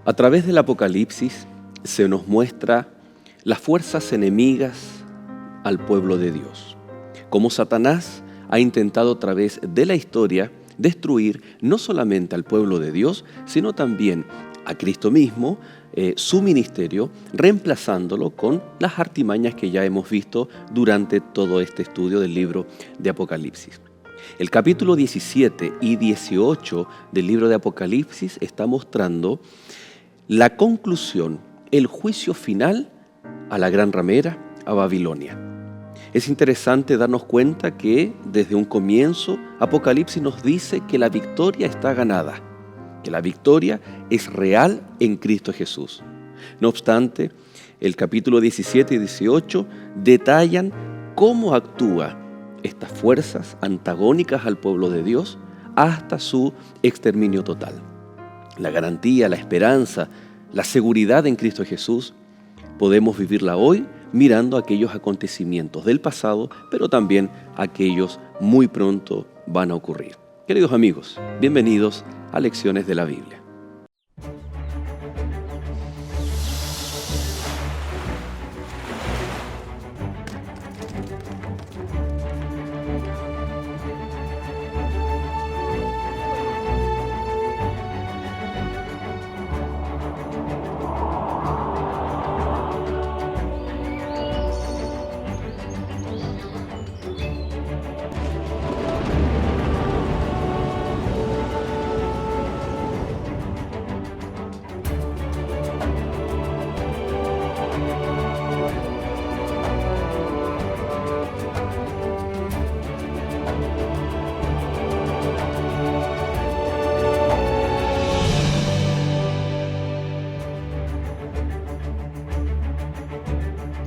A través del Apocalipsis se nos muestra las fuerzas enemigas al pueblo de Dios. Cómo Satanás ha intentado a través de la historia destruir no solamente al pueblo de Dios, sino también a Cristo mismo, su ministerio, reemplazándolo con las artimañas que ya hemos visto durante todo este estudio del libro de Apocalipsis. El capítulo 17 y 18 del libro de Apocalipsis está mostrando la conclusión, el juicio final a la gran ramera, a Babilonia. Es interesante darnos cuenta que desde un comienzo Apocalipsis nos dice que la victoria está ganada, que la victoria es real en Cristo Jesús. No obstante, el capítulo 17 y 18 detallan cómo actúa estas fuerzas antagónicas al pueblo de Dios hasta su exterminio total. La garantía, la esperanza, la seguridad en Cristo Jesús podemos vivirla hoy mirando aquellos acontecimientos del pasado, pero también aquellos muy pronto van a ocurrir. Queridos amigos, bienvenidos a Lecciones de la Biblia.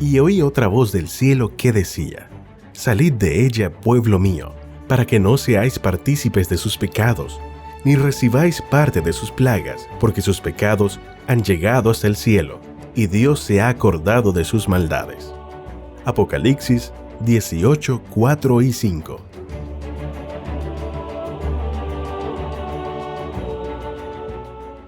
Y oí otra voz del cielo que decía: Salid de ella, pueblo mío, para que no seáis partícipes de sus pecados, ni recibáis parte de sus plagas, porque sus pecados han llegado hasta el cielo, y Dios se ha acordado de sus maldades. Apocalipsis 18, 4 y 5.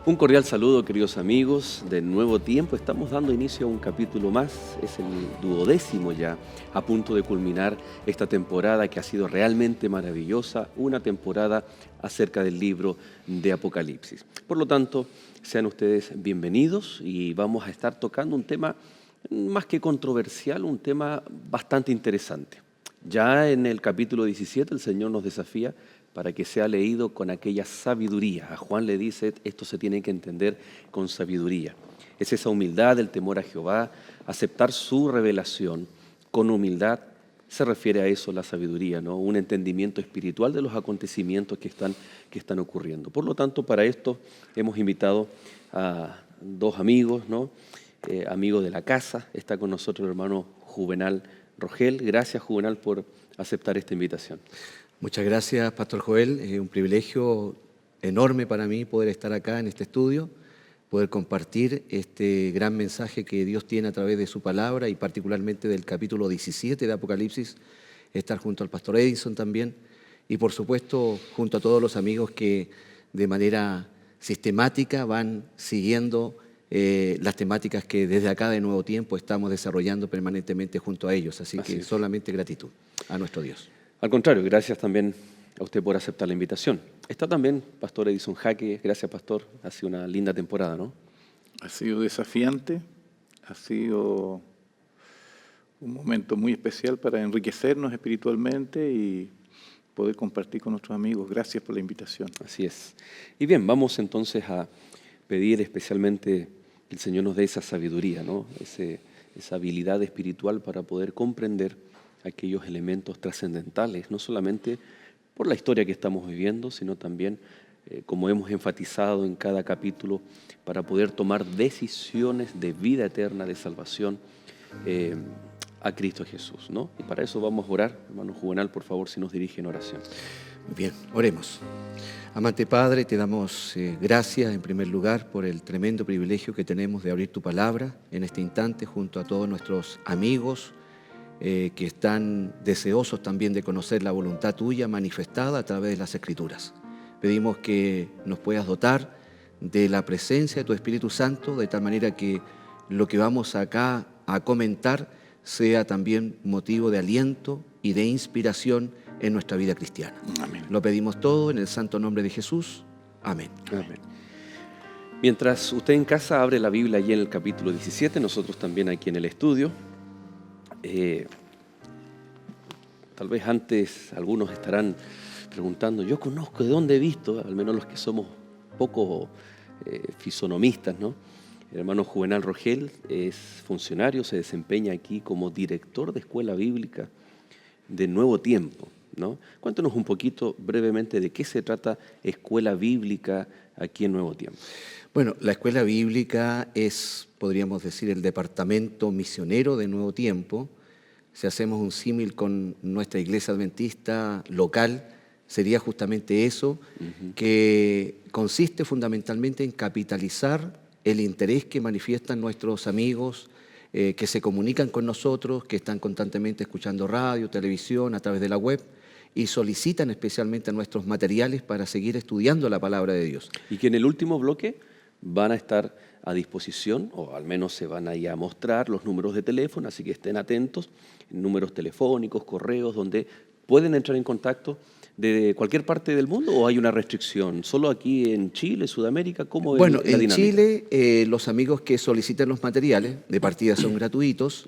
Un cordial saludo, queridos amigos, de Nuevo Tiempo. Estamos dando inicio a un capítulo más, es el 12º ya, a punto de culminar esta temporada que ha sido realmente maravillosa, una temporada acerca del libro de Apocalipsis. Por lo tanto, sean ustedes bienvenidos y vamos a estar tocando un tema más que controversial, un tema bastante interesante. Ya en el capítulo 17 el Señor nos desafía para que sea leído con aquella sabiduría. A Juan le dice, esto se tiene que entender con sabiduría. Es esa humildad, el temor a Jehová, aceptar su revelación con humildad. Se refiere a eso la sabiduría, ¿no? Un entendimiento espiritual de los acontecimientos que están ocurriendo. Por lo tanto, para esto hemos invitado a dos amigos, ¿no? Amigos de la casa. Está con nosotros el hermano Juvenal Rogel. Gracias, Juvenal, por aceptar esta invitación. Muchas gracias, Pastor Joel. Es un privilegio enorme para mí poder estar acá en este estudio, poder compartir este gran mensaje que Dios tiene a través de su palabra y particularmente del capítulo 17 de Apocalipsis, estar junto al Pastor Edison también y por supuesto junto a todos los amigos que de manera sistemática van siguiendo las temáticas que desde acá de Nuevo Tiempo estamos desarrollando permanentemente junto a ellos. Así que solamente gratitud a nuestro Dios. Al contrario, gracias también a usted por aceptar la invitación. Está también Pastor Edison Jaque. Gracias, Pastor. Ha sido una linda temporada, ¿no? Ha sido desafiante, ha sido un momento muy especial para enriquecernos espiritualmente y poder compartir con nuestros amigos. Gracias por la invitación. Así es. Y bien, vamos entonces a pedir especialmente que el Señor nos dé esa sabiduría, ¿no? Esa habilidad espiritual para poder comprender aquellos elementos trascendentales, no solamente por la historia que estamos viviendo, sino también, como hemos enfatizado en cada capítulo, para poder tomar decisiones de vida eterna, de salvación a Cristo Jesús, ¿no? Y para eso vamos a orar. Hermano Juvenal, por favor, si nos dirige en oración. Muy bien, oremos. Amante Padre, te damos gracias en primer lugar por el tremendo privilegio que tenemos de abrir tu palabra en este instante junto a todos nuestros amigos, que están deseosos también de conocer la voluntad tuya manifestada a través de las Escrituras. Pedimos que nos puedas dotar de la presencia de tu Espíritu Santo, de tal manera que lo que vamos acá a comentar sea también motivo de aliento y de inspiración en nuestra vida cristiana. Amén. Lo pedimos todo en el santo nombre de Jesús. Amén. Amén. Mientras usted en casa abre la Biblia allí en el capítulo 17, nosotros también aquí en el estudio. Tal vez antes algunos estarán preguntando, yo conozco, ¿de dónde he visto? Al menos los que somos poco fisonomistas, ¿no? El hermano Juvenal Rogel es funcionario, se desempeña aquí como director de Escuela Bíblica de Nuevo Tiempo, ¿no? Cuéntanos un poquito brevemente de qué se trata Escuela Bíblica aquí en Nuevo Tiempo. Bueno, la Escuela Bíblica es, podríamos decir, el departamento misionero de Nuevo Tiempo. Si hacemos un símil con nuestra iglesia adventista local, sería justamente eso, que consiste fundamentalmente en capitalizar el interés que manifiestan nuestros amigos, que se comunican con nosotros, que están constantemente escuchando radio, televisión, a través de la web, y solicitan especialmente nuestros materiales para seguir estudiando la palabra de Dios. Y que en el último bloque van a estar a disposición, o al menos se van ahí a mostrar los números de teléfono, así que estén atentos, números telefónicos, correos, donde pueden entrar en contacto de cualquier parte del mundo, ¿o hay una restricción? ¿Solo aquí en Chile, Sudamérica? ¿Cómo Bueno, es la en dinámica? Chile los amigos que soliciten los materiales, de partida son gratuitos,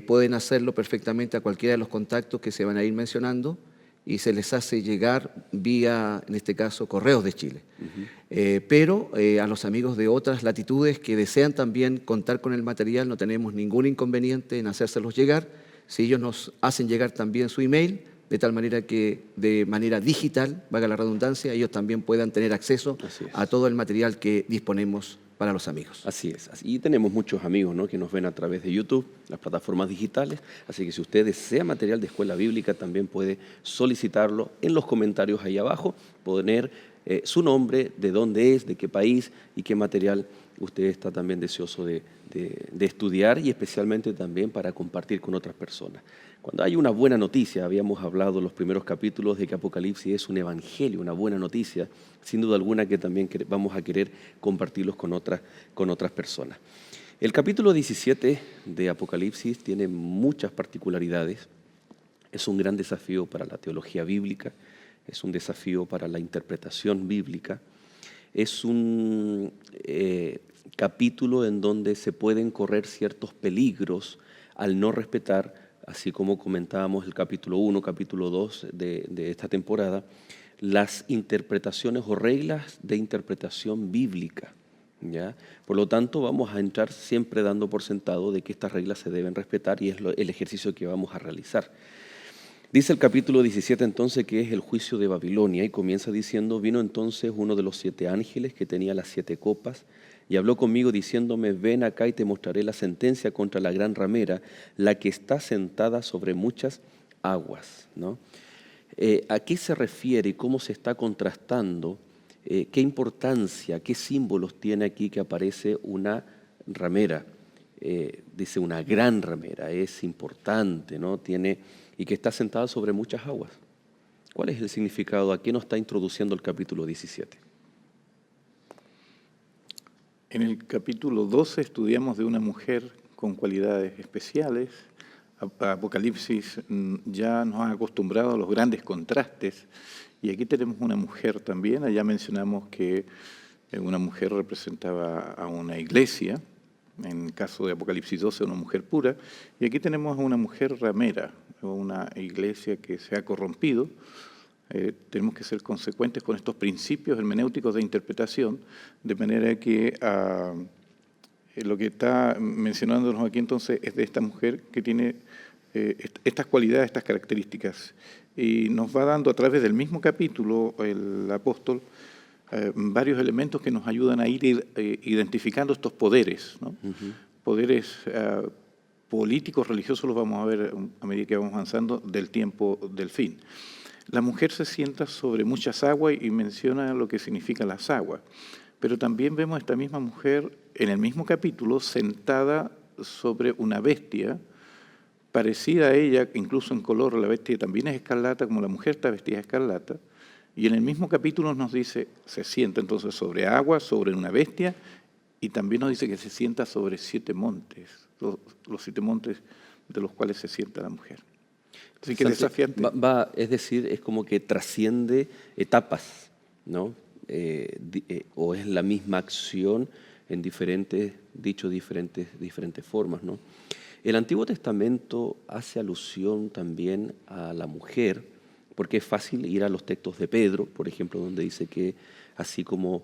pueden hacerlo perfectamente a cualquiera de los contactos que se van a ir mencionando y se les hace llegar vía, en este caso, correos de Chile. Pero a los amigos de otras latitudes que desean también contar con el material, no tenemos ningún inconveniente en hacérselos llegar. Si ellos nos hacen llegar también su email, de tal manera que de manera digital, valga la redundancia, ellos también puedan tener acceso a todo el material que disponemos para los amigos. Así es. Y tenemos muchos amigos, ¿no?, que nos ven a través de YouTube, las plataformas digitales, así que si usted desea material de Escuela Bíblica, también puede solicitarlo en los comentarios ahí abajo, poner su nombre, de dónde es, de qué país y qué material usted está también deseoso de estudiar, y especialmente también para compartir con otras personas. Cuando hay una buena noticia, habíamos hablado en los primeros capítulos de que Apocalipsis es un evangelio, una buena noticia, sin duda alguna que también vamos a querer compartirlos con otras personas. El capítulo 17 de Apocalipsis tiene muchas particularidades. Es un gran desafío para la teología bíblica, es un desafío para la interpretación bíblica, es un capítulo en donde se pueden correr ciertos peligros al no respetar, así como comentábamos el capítulo 1, capítulo 2 de esta temporada, las interpretaciones o reglas de interpretación bíblica, ¿ya? Por lo tanto, vamos a entrar siempre dando por sentado de que estas reglas se deben respetar, y es el ejercicio que vamos a realizar. Dice el capítulo 17 entonces que es el juicio de Babilonia, y comienza diciendo: vino entonces uno de los 7 ángeles que tenía las 7 copas y habló conmigo diciéndome: ven acá y te mostraré la sentencia contra la gran ramera, la que está sentada sobre muchas aguas, ¿no? ¿A qué se refiere y cómo se está contrastando? ¿Qué importancia, qué símbolos tiene aquí que aparece una ramera? Dice una gran ramera, es importante, ¿no? Y que está sentada sobre muchas aguas. ¿Cuál es el significado? ¿A qué nos está introduciendo el capítulo 17? En el capítulo 12 estudiamos de una mujer con cualidades especiales. Apocalipsis ya nos ha acostumbrado a los grandes contrastes, y aquí tenemos una mujer también. Allá mencionamos que una mujer representaba a una iglesia, en el caso de Apocalipsis 12 una mujer pura, y aquí tenemos a una mujer ramera, una iglesia que se ha corrompido. Tenemos que ser consecuentes con estos principios hermenéuticos de interpretación, de manera que lo que está mencionándonos aquí entonces es de esta mujer que tiene estas cualidades, estas características, y nos va dando a través del mismo capítulo el apóstol varios elementos que nos ayudan a ir identificando estos poderes, ¿no? Poderes políticos, religiosos, los vamos a ver a medida que vamos avanzando del tiempo del fin. La mujer se sienta sobre muchas aguas y menciona lo que significan las aguas, pero también vemos a esta misma mujer en el mismo capítulo sentada sobre una bestia parecida a ella, incluso en color. La bestia también es escarlata, como la mujer está vestida de escarlata, Y en el mismo capítulo nos dice, se sienta entonces sobre agua, sobre una bestia, y también nos dice que se sienta sobre 7 montes, los 7 montes de los cuales se sienta la mujer. Así que desafiante. Es decir, es como que trasciende etapas, ¿no? O es la misma acción en diferentes formas, ¿no? El Antiguo Testamento hace alusión también a la mujer, porque es fácil ir a los textos de Pedro, por ejemplo, donde dice que así como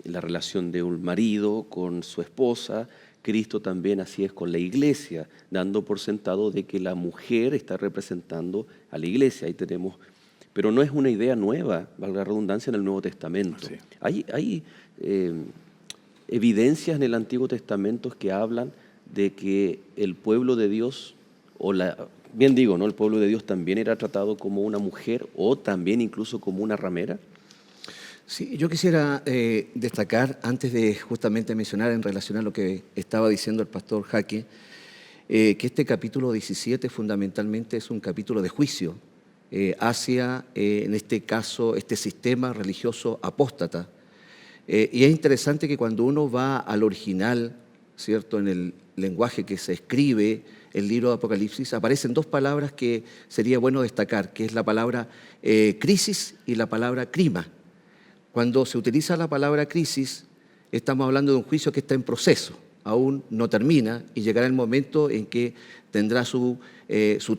la relación de un marido con su esposa, Cristo también así es con la iglesia, dando por sentado de que la mujer está representando a la iglesia. Ahí tenemos, pero no es una idea nueva, valga la redundancia, en el Nuevo Testamento. Sí. Hay evidencias en el Antiguo Testamento que hablan de que el pueblo de Dios, bien digo, ¿no? El pueblo de Dios también era tratado como una mujer o también incluso como una ramera. Sí, yo quisiera destacar, antes de justamente mencionar en relación a lo que estaba diciendo el pastor Jaque, que este capítulo 17 fundamentalmente es un capítulo de juicio hacia, en este caso, este sistema religioso apóstata. Y es interesante que cuando uno va al original, ¿cierto?, en el lenguaje que se escribe el libro de Apocalipsis, aparecen 2 palabras que sería bueno destacar, que es la palabra crisis y la palabra crima. Cuando se utiliza la palabra crisis, estamos hablando de un juicio que está en proceso, aún no termina y llegará el momento en que tendrá su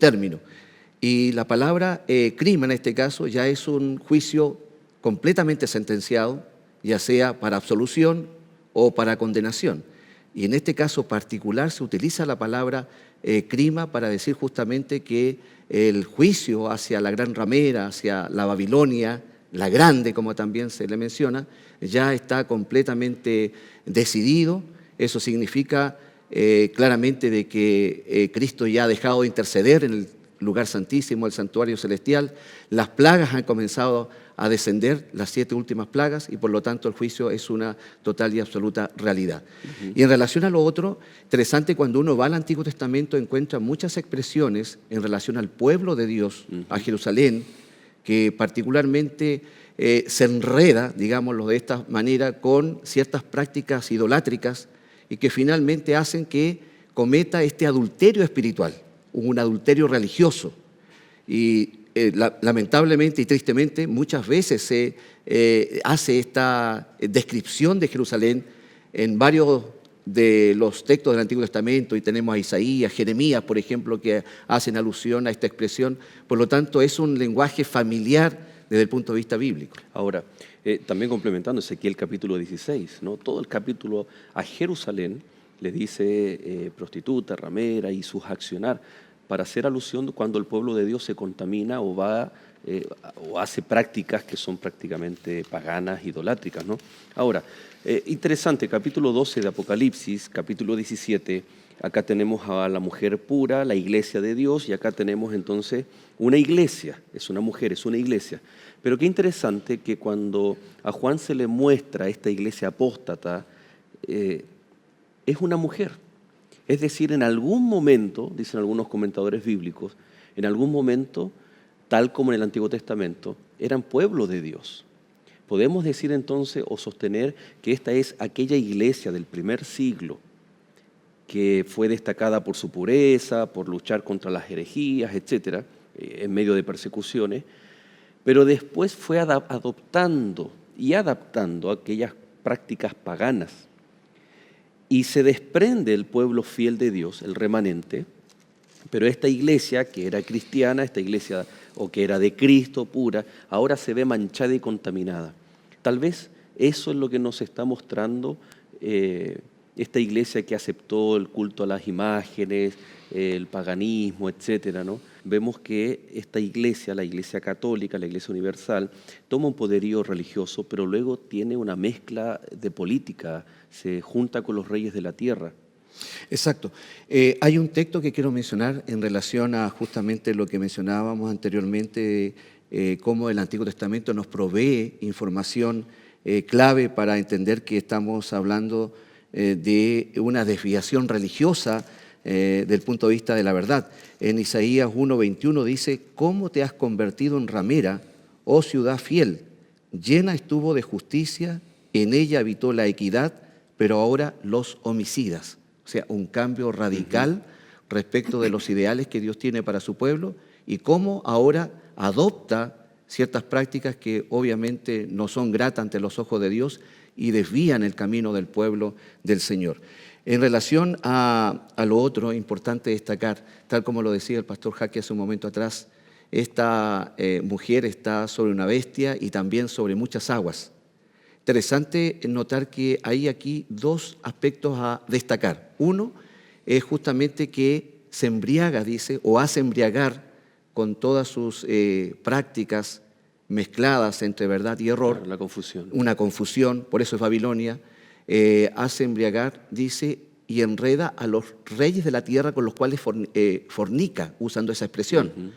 término. Y la palabra crima en este caso ya es un juicio completamente sentenciado, ya sea para absolución o para condenación. Y en este caso particular se utiliza la palabra crima para decir justamente que el juicio hacia la gran ramera, hacia la Babilonia, la grande, como también se le menciona, ya está completamente decidido. Eso significa claramente de que Cristo ya ha dejado de interceder en el lugar santísimo, el santuario celestial. Las plagas han comenzado a descender, las 7 últimas plagas, y por lo tanto el juicio es una total y absoluta realidad. Y en relación a lo otro, interesante, cuando uno va al Antiguo Testamento encuentra muchas expresiones en relación al pueblo de Dios, a Jerusalén, que particularmente se enreda, digámoslo de esta manera, con ciertas prácticas idolátricas y que finalmente hacen que cometa este adulterio espiritual, un adulterio religioso. Y lamentablemente y tristemente muchas veces se hace esta descripción de Jerusalén en varios de los textos del Antiguo Testamento, y tenemos a Isaías, Jeremías, por ejemplo, que hacen alusión a esta expresión. Por lo tanto, es un lenguaje familiar desde el punto de vista bíblico. Ahora, también complementando Ezequiel capítulo 16, ¿no? Todo el capítulo a Jerusalén le dice prostituta, ramera y sus accionar, para hacer alusión cuando el pueblo de Dios se contamina o va o hace prácticas que son prácticamente paganas, idolátricas, ¿no? Ahora, interesante, capítulo 12 de Apocalipsis, capítulo 17, acá tenemos a la mujer pura, la iglesia de Dios, y acá tenemos entonces una iglesia, es una mujer, es una iglesia. Pero qué interesante que cuando a Juan se le muestra esta iglesia apóstata, es una mujer. Es decir, en algún momento, dicen algunos comentadores bíblicos, en algún momento, tal como en el Antiguo Testamento, eran pueblo de Dios. Podemos decir entonces o sostener que esta es aquella iglesia del primer siglo que fue destacada por su pureza, por luchar contra las herejías, etcétera, en medio de persecuciones, pero después fue adoptando y adaptando aquellas prácticas paganas. Y se desprende el pueblo fiel de Dios, el remanente, pero esta iglesia que era cristiana, esta iglesia o que era de Cristo pura, ahora se ve manchada y contaminada. Tal vez eso es lo que nos está mostrando esta iglesia que aceptó el culto a las imágenes, el paganismo, etcétera, ¿no? Vemos que esta iglesia, la iglesia católica, la iglesia universal, toma un poderío religioso, pero luego tiene una mezcla de política, se junta con los reyes de la tierra. Exacto. Hay un texto que quiero mencionar en relación a justamente lo que mencionábamos anteriormente, cómo el Antiguo Testamento nos provee información clave para entender que estamos hablando de una desviación religiosa del punto de vista de la verdad. En Isaías 1:21 dice: ¿cómo te has convertido en ramera, oh ciudad fiel, llena estuvo de justicia, en ella habitó la equidad, pero ahora los homicidas. O sea, un cambio radical respecto de los ideales que Dios tiene para su pueblo y cómo ahora adopta ciertas prácticas que obviamente no son gratas ante los ojos de Dios y desvían el camino del pueblo del Señor. En relación a lo otro, importante destacar, tal como lo decía el pastor Jaque hace un momento atrás, esta mujer está sobre una bestia y también sobre muchas aguas. Interesante notar que hay aquí dos aspectos a destacar. Uno es justamente que se embriaga, dice, o hace embriagar con todas sus prácticas mezcladas entre verdad y error. La confusión. Una confusión, por eso es Babilonia. Hace embriagar, dice, y enreda a los reyes de la tierra con los cuales fornica, usando esa expresión.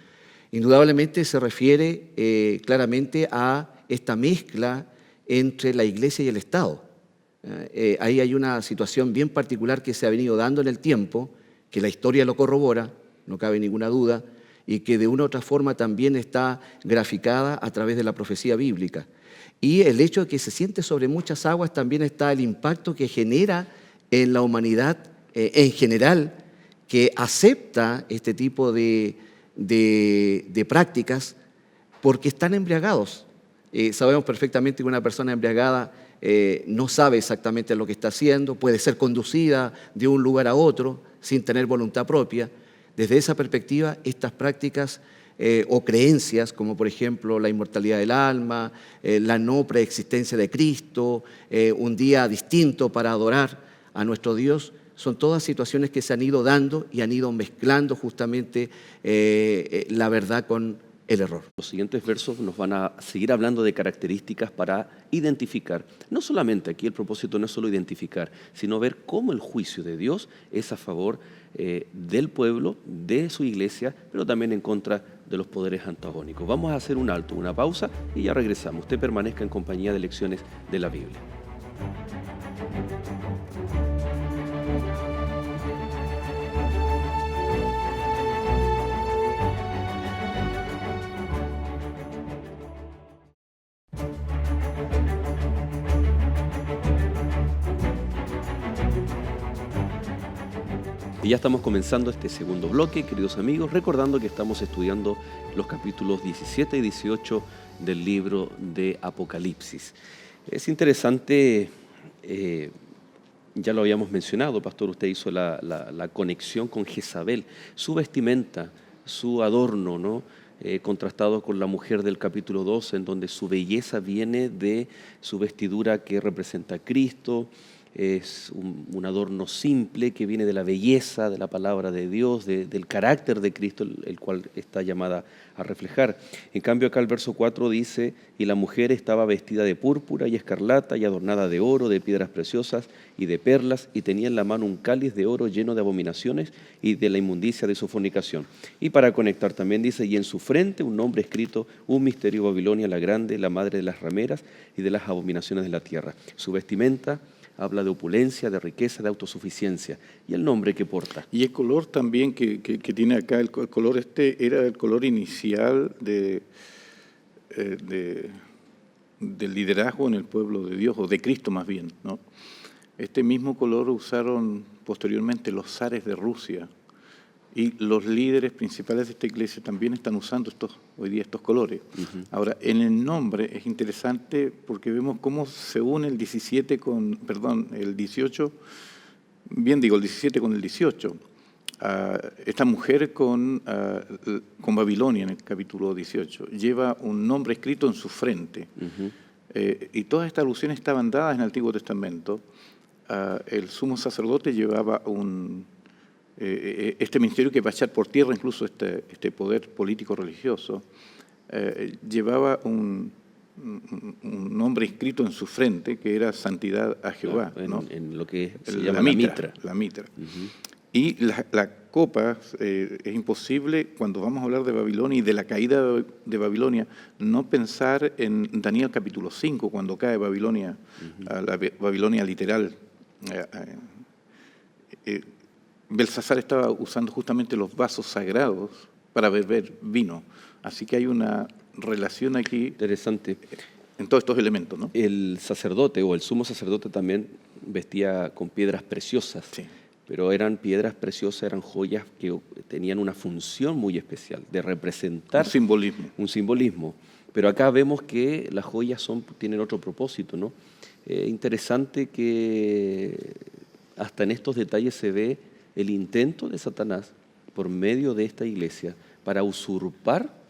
Indudablemente se refiere claramente a esta mezcla entre la iglesia y el Estado. Ahí hay una situación bien particular que se ha venido dando en el tiempo, que la historia lo corrobora, no cabe ninguna duda, y que de una u otra forma también está graficada a través de la profecía bíblica. Y el hecho de que se siente sobre muchas aguas también está el impacto que genera en la humanidad en general, que acepta este tipo de prácticas porque están embriagados. Sabemos perfectamente que una persona embriagada no sabe exactamente lo que está haciendo, puede ser conducida de un lugar a otro sin tener voluntad propia. Desde esa perspectiva, estas prácticas o creencias, como por ejemplo la inmortalidad del alma, la no preexistencia de Cristo, un día distinto para adorar a nuestro Dios, son todas situaciones que se han ido dando y han ido mezclando justamente la verdad con el error. Los siguientes versos nos van a seguir hablando de características para identificar. No solamente aquí el propósito no es solo identificar, sino ver cómo el juicio de Dios es a favor del pueblo, de su iglesia, pero también en contra de los poderes antagónicos. Vamos a hacer un alto, una pausa y ya regresamos. Usted permanezca en compañía de Lecciones de la Biblia. Y ya estamos comenzando este segundo bloque, queridos amigos, recordando que estamos estudiando los capítulos 17 y 18 del libro de Apocalipsis. Es interesante, ya lo habíamos mencionado, pastor, usted hizo la conexión con Jezabel, su vestimenta, su adorno, ¿no? Contrastado con la mujer del capítulo 2, en donde su belleza viene de su vestidura que representa a Cristo. Es un adorno simple que viene de la belleza de la palabra de Dios, del carácter de Cristo, el cual está llamada a reflejar. En cambio acá el verso 4 dice, y la mujer estaba vestida de púrpura y escarlata y adornada de oro, de piedras preciosas y de perlas, y tenía en la mano un cáliz de oro lleno de abominaciones y de la inmundicia de su fornicación. Y para conectar también dice, y en su frente un nombre escrito, un misterio, Babilonia la grande, la madre de las rameras y de las abominaciones de la tierra. Su vestimenta habla de opulencia, de riqueza, de autosuficiencia, y el nombre que porta. Y el color también que tiene acá, el color era el color inicial del liderazgo en el pueblo de Dios, o de Cristo más bien, ¿no? Este mismo color usaron posteriormente los zares de Rusia, y los líderes principales de esta iglesia también están usando hoy día estos colores. Ahora, en el nombre es interesante porque vemos cómo se une el 17 el 18, bien digo, el 17 con el 18. Esta mujer con Babilonia en el capítulo 18 lleva un nombre escrito en su frente. Y todas estas alusiones estaban dadas en el Antiguo Testamento. El sumo sacerdote llevaba este ministerio que va a echar por tierra incluso este poder político-religioso, llevaba un nombre escrito en su frente que era santidad a Jehová, ¿no? En lo que se llama la mitra. La mitra. Y la copa, es imposible, cuando vamos a hablar de Babilonia y de la caída de Babilonia, no pensar en Daniel capítulo 5, cuando cae Babilonia, la Babilonia literal. Belsasar estaba usando justamente los vasos sagrados para beber vino. Así que hay una relación aquí Interesante. en todos estos elementos, ¿no? El sacerdote o el sumo sacerdote también vestía con piedras preciosas, Sí. pero eran piedras preciosas, eran joyas que tenían una función muy especial, de representar Un simbolismo. un simbolismo. Pero acá vemos que las joyas tienen otro propósito, ¿no? Interesante que hasta en estos detalles se ve el intento de Satanás por medio de esta iglesia para usurpar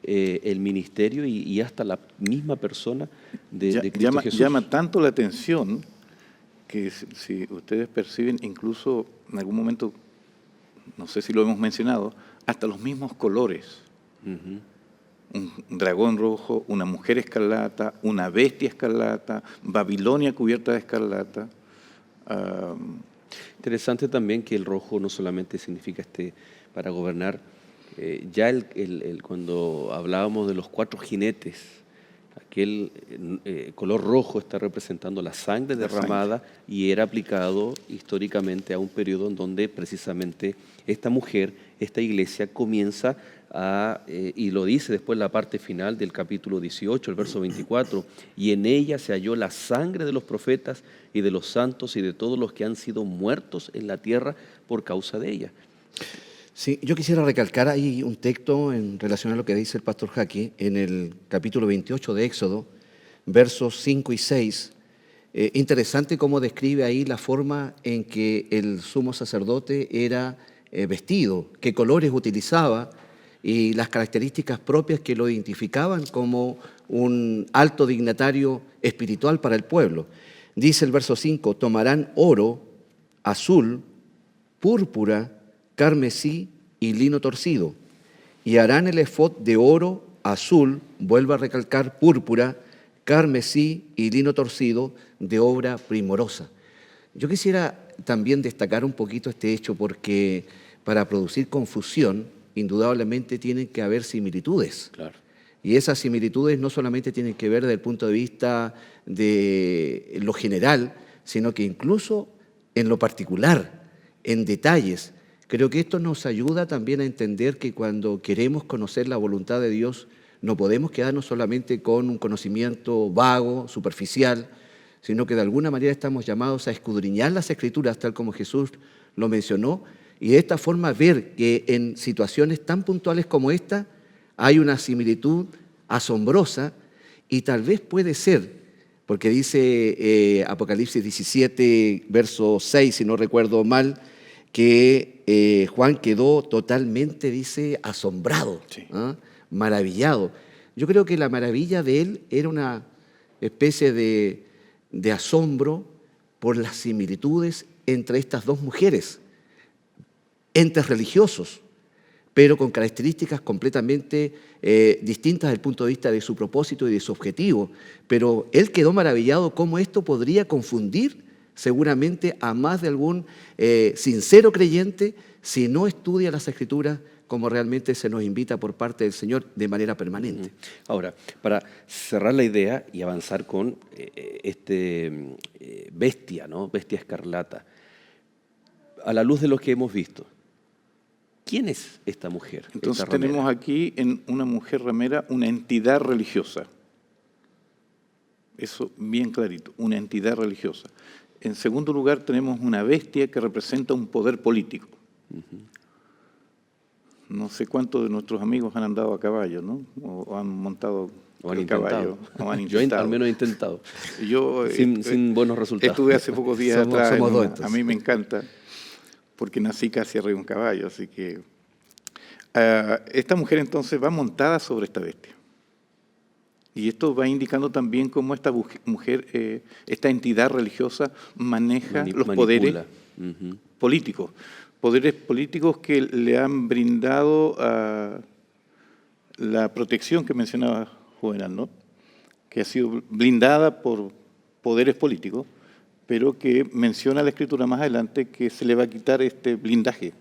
el ministerio y hasta la misma persona de Cristo llama, Jesús. llama tanto la atención que si ustedes perciben, incluso en algún momento, no sé si lo hemos mencionado, hasta los mismos colores. Ujú. Un dragón rojo, una mujer escarlata, una bestia escarlata, Babilonia cubierta de escarlata. Interesante también que el rojo no solamente significa para gobernar. Ya cuando hablábamos de los 4 jinetes, aquel color rojo está representando la sangre La derramada y era aplicado históricamente a un periodo en donde precisamente esta mujer, esta iglesia comienza y lo dice después en la parte final del capítulo 18, el verso 24, y en ella se halló la sangre de los profetas y de los santos y de todos los que han sido muertos en la tierra por causa de ella. Sí, yo quisiera recalcar ahí un texto en relación a lo que dice el pastor Jaque en el capítulo 28 de Éxodo, versos 5 y 6. Interesante cómo describe ahí la forma en que el sumo sacerdote era vestido, qué colores utilizaba y las características propias que lo identificaban como un alto dignatario espiritual para el pueblo. Dice el verso 5, tomarán oro, azul, púrpura, carmesí y lino torcido, y harán el efod de oro, azul, vuelvo a recalcar, púrpura, carmesí y lino torcido de obra primorosa. Yo quisiera también destacar un poquito este hecho porque para producir confusión, indudablemente tienen que haber similitudes. Claro. Y esas similitudes no solamente tienen que ver desde el punto de vista de lo general, sino que incluso en lo particular, en detalles. Creo que esto nos ayuda también a entender que cuando queremos conocer la voluntad de Dios, no podemos quedarnos solamente con un conocimiento vago, superficial, sino que de alguna manera estamos llamados a escudriñar las Escrituras, tal como Jesús lo mencionó, y de esta forma ver que en situaciones tan puntuales como esta hay una similitud asombrosa y tal vez puede ser, porque dice Apocalipsis 17, verso 6, si no recuerdo mal, que Juan quedó totalmente, dice, asombrado, Sí. ¿ah? Maravillado. Yo creo que la maravilla de él era una especie de asombro por las similitudes entre estas dos mujeres, entes religiosos, pero con características completamente distintas desde el punto de vista de su propósito y de su objetivo. Pero él quedó maravillado cómo esto podría confundir seguramente a más de algún sincero creyente si no estudia las Escrituras como realmente se nos invita por parte del Señor de manera permanente. Ahora, para cerrar la idea y avanzar con bestia, ¿no? Bestia escarlata, a la luz de lo que hemos visto, ¿quién es esta mujer? Entonces esta ramera? tenemos aquí en una mujer ramera una entidad religiosa. Eso bien clarito, una entidad religiosa. En segundo lugar tenemos una bestia que representa un poder político. No sé cuántos de nuestros amigos han andado a caballo, ¿no? O han montado O han el caballo. intentado. O han Yo intentado. al menos he intentado. Yo Sin buenos resultados. estuve hace pocos días Somos atrás. dos A entonces. mí me encanta, porque nací casi arriba de un caballo, así que... esta mujer entonces va montada sobre esta bestia. Y esto va indicando también cómo esta mujer, esta entidad religiosa maneja los Manipula. poderes Ujú. políticos. Poderes políticos que le han brindado la protección que mencionaba Juvenal, ¿no? Que ha sido blindada por poderes políticos, pero que menciona la Escritura más adelante que se le va a quitar este blindaje.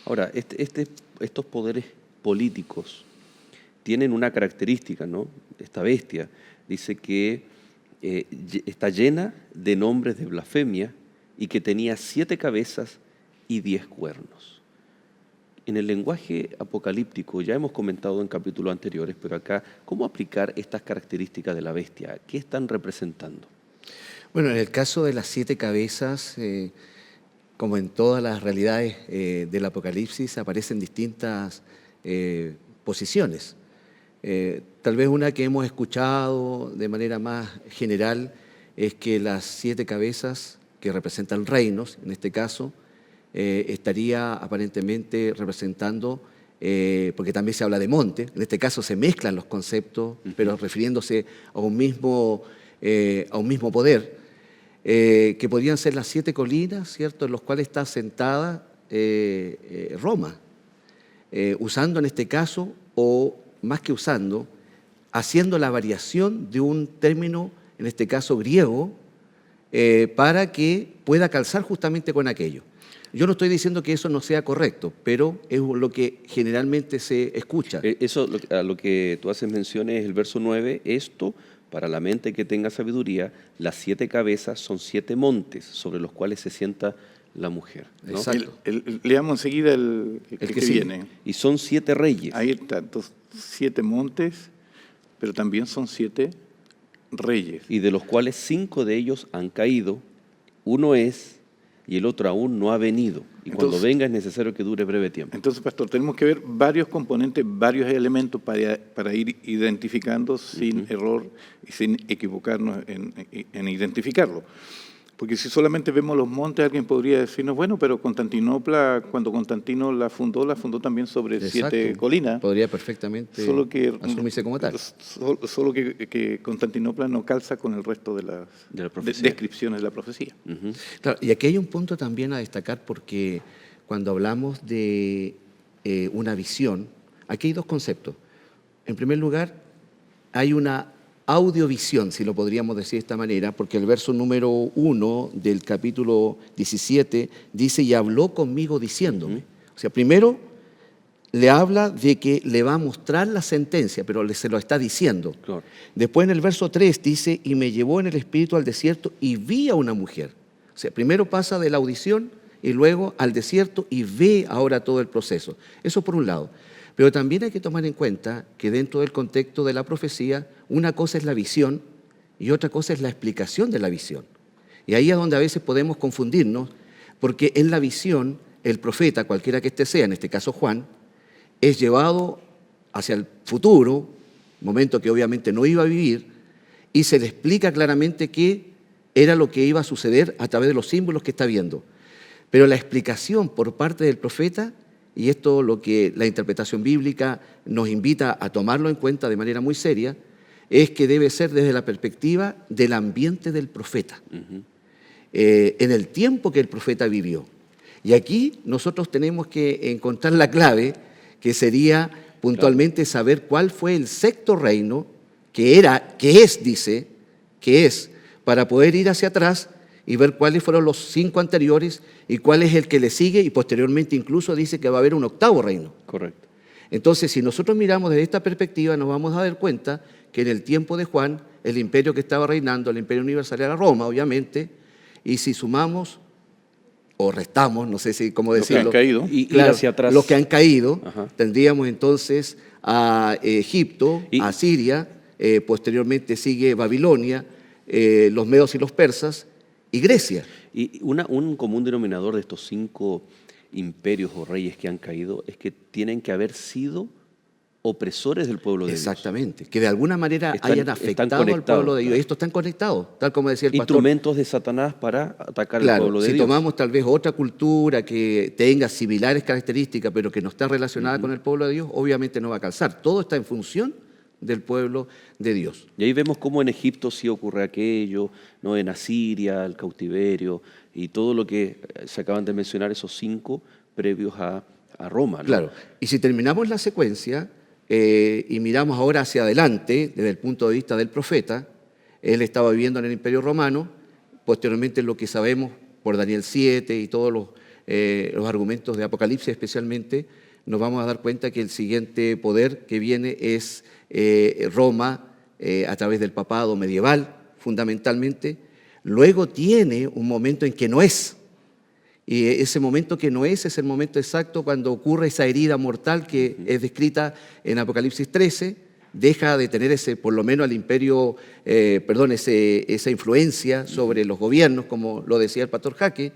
Ahora, estos poderes políticos tienen una característica, ¿no? Esta bestia dice que está llena de nombres de blasfemia y que tenía 7 cabezas y 10 cuernos. En el lenguaje apocalíptico, ya hemos comentado en capítulos anteriores, pero acá, ¿cómo aplicar estas características de la bestia? ¿Qué están representando? Bueno, en el caso de las 7 cabezas, como en todas las realidades del Apocalipsis, aparecen distintas posiciones. Tal vez una que hemos escuchado de manera más general es que las 7 cabezas que representan reinos, en este caso, estaría aparentemente representando, porque también se habla de monte, en este caso se mezclan los conceptos, pero refiriéndose a un mismo poder, que podrían ser las 7 colinas, ¿cierto?, en los cuales está asentada Roma, usando en este caso, o más que usando, haciendo la variación de un término, en este caso griego, para que pueda calzar justamente con aquello. Yo no estoy diciendo que eso no sea correcto, pero es lo que generalmente se escucha. Eso, a lo que tú haces mención es el verso 9, esto, para la mente que tenga sabiduría, las 7 cabezas son 7 montes sobre los cuales se sienta la mujer, ¿no? Exacto. Leamos enseguida el que sigue. viene. Y son 7 reyes. Ahí está, entonces, 7 montes, pero también son 7 reyes. Y de los cuales 5 de ellos han caído, uno es y el otro aún no ha venido. Y cuando Entonces, venga es necesario que dure breve tiempo. Entonces, pastor, tenemos que ver varios componentes, varios elementos para ir identificando sin error y sin equivocarnos en identificarlo. Porque si solamente vemos los montes, alguien podría decirnos, bueno, pero Constantinopla, cuando Constantino la fundó también sobre Exacto. 7 colinas. Podría perfectamente asumirse como tal. Solo que Constantinopla no calza con el resto de las la profecía. descripciones de la profecía. Claro, y aquí hay un punto también a destacar porque cuando hablamos de una visión, aquí hay 2 conceptos. En primer lugar, hay una audiovisión, si lo podríamos decir de esta manera, porque el verso número 1 del capítulo 17 dice, y habló conmigo diciéndome. O sea, primero le habla de que le va a mostrar la sentencia, pero se lo está diciendo. Claro. Después en el verso 3 dice, y me llevó en el espíritu al desierto y vi a una mujer. O sea, primero pasa de la audición y luego al desierto y ve ahora todo el proceso. Eso por un lado. Pero también hay que tomar en cuenta que dentro del contexto de la profecía, una cosa es la visión y otra cosa es la explicación de la visión. Y ahí es donde a veces podemos confundirnos, porque en la visión el profeta, cualquiera que éste sea, en este caso Juan, es llevado hacia el futuro, momento que obviamente no iba a vivir, y se le explica claramente qué era lo que iba a suceder a través de los símbolos que está viendo. Pero la explicación por parte del profeta, y esto lo que la interpretación bíblica nos invita a tomarlo en cuenta de manera muy seria, es que debe ser desde la perspectiva del ambiente del profeta, en el tiempo que el profeta vivió. Y aquí nosotros tenemos que encontrar la clave, que sería puntualmente saber cuál fue el 6º reino, que es, para poder ir hacia atrás y ver cuáles fueron los 5 anteriores y cuál es el que le sigue, y posteriormente incluso dice que va a haber un 8º reino. Correcto. Entonces, si nosotros miramos desde esta perspectiva, nos vamos a dar cuenta que en el tiempo de Juan, el imperio que estaba reinando, el imperio universal, era Roma, obviamente, y si sumamos o restamos, no sé si cómo decirlo, Los que han caído. Y claro, ir hacia atrás. los que han caído, Ajá. tendríamos entonces a Egipto, a Siria, posteriormente sigue Babilonia, los medos y los persas, y Grecia. Y un común denominador de estos 5 imperios o reyes que han caído es que tienen que haber sido opresores del pueblo de Exactamente, que de alguna manera Están- hayan están afectado al conectados, pueblo de Dios. claro. Estos están conectados, tal como decía el Dios. pastor. Instrumentos de Satanás para atacar al Claro, pueblo de si Dios. tomamos tal vez otra cultura que tenga similares características, pero que no está relacionada con el pueblo de Dios, obviamente no va a calzar. Todo está en función del pueblo de Dios. Y ahí vemos cómo en Egipto sí ocurre aquello, ¿no? En Asiria, el cautiverio y todo lo que se acaban de mencionar, esos 5 previos a Roma, ¿no? Claro, y si terminamos la secuencia y miramos ahora hacia adelante, desde el punto de vista del profeta, él estaba viviendo en el Imperio Romano, posteriormente lo que sabemos por Daniel 7 y todos los argumentos de Apocalipsis especialmente, nos vamos a dar cuenta que el siguiente poder que viene es Roma, a través del papado medieval, fundamentalmente. Luego tiene un momento en que no es, Y ese momento que no es el momento exacto cuando ocurre esa herida mortal que es descrita en Apocalipsis 13, deja de tener por lo menos al imperio, esa influencia sobre los gobiernos, como lo decía el pastor Jaque,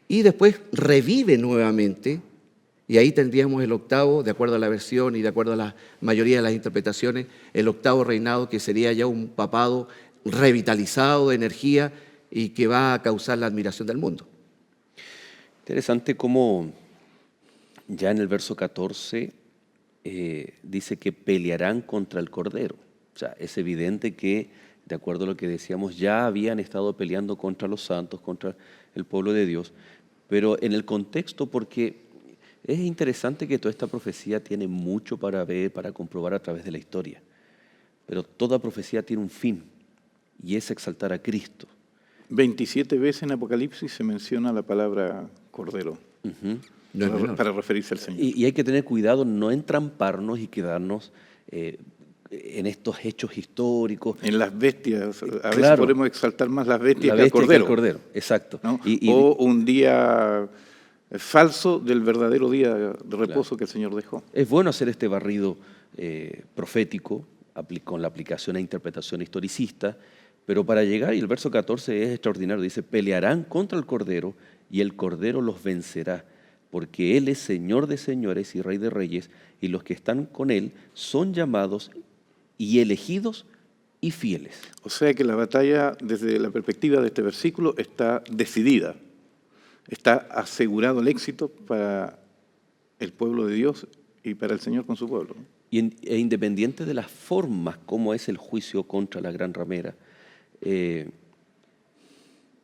y después revive nuevamente, y ahí tendríamos el octavo, de acuerdo a la versión y de acuerdo a la mayoría de las interpretaciones, el octavo reinado, que sería ya un papado revitalizado de energía y que va a causar la admiración del mundo. Interesante cómo ya en el verso 14 dice que pelearán contra el Cordero. O sea, es evidente que, de acuerdo a lo que decíamos, ya habían estado peleando contra los santos, contra el pueblo de Dios, pero en el contexto, porque es interesante que toda esta profecía tiene mucho para ver, para comprobar a través de la historia, pero toda profecía tiene un fin, y es exaltar a Cristo. 27 veces en Apocalipsis se menciona la palabra Cordero, para referirse al Señor. Y hay que tener cuidado, no entramparnos y quedarnos en estos hechos históricos. En las bestias, a veces Claro, podemos exaltar más las bestias la que al bestia que Cordero. el Cordero, exacto. ¿No? Y O un día falso del verdadero día de reposo que el Señor dejó. es bueno hacer este barrido profético con la aplicación e interpretación historicista, pero para llegar, y el verso 14 es extraordinario, dice, pelearán contra el Cordero y el Cordero los vencerá, porque Él es Señor de señores y Rey de reyes, y los que están con Él son llamados y elegidos y fieles. O sea que la batalla, desde la perspectiva de este versículo, está decidida. Está asegurado el éxito para el pueblo de Dios y para el Señor con su pueblo. E independiente de las formas, como es el juicio contra la gran ramera,